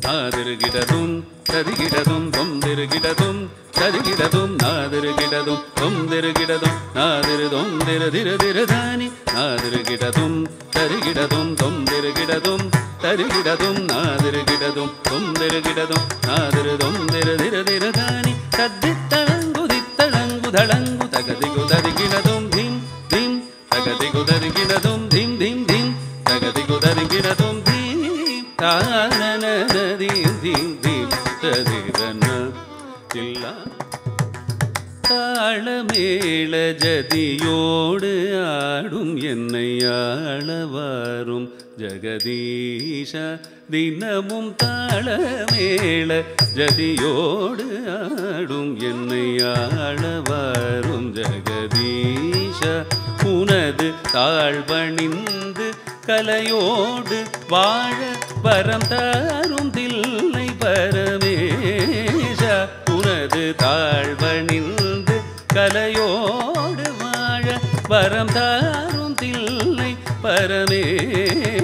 நாதிருகிடதும் தரிகிடதும் தொந்திருகிடதும் தரிகிடதும் நாதிருகிடதும் தொந்திருகிடதும் நாதிருதொம் திருதிருதிருதானி நாதிருகிடதும் தரிகிடதும் தொந்திருகிடதும் தரிகிடதும் நாதிருகிடதும் தொந்திருகிடதும் நாதிருதொம் திருதிருதிருதானி தத்தித்தளங்குதித்தளங்குதளங்கு தகதிகு தரிகிடதும் திம் திம் தகதிகு தரிகிடதும் திம் திம் திம் தகதிகு தரிகிடதும் திம் தானநதி திம் திம் ததிரன தில்லா தாளமேள ஜதியோடு ஆடும் என்னை ஆளவாரும் ஜகதீஷ தினமும் தாளமேள ஜதியோடு ஆடும் என்னை ஆளவாரும் ஜகதீஷ உனது தாழ்வணிந்து கலையோடு வாழ வரம் தாரும் தில்லை பரமேஷ உனது தாழ்வணிந்து கலையோடு வாழ வரம் தாரும் தில்லை பரமேஷ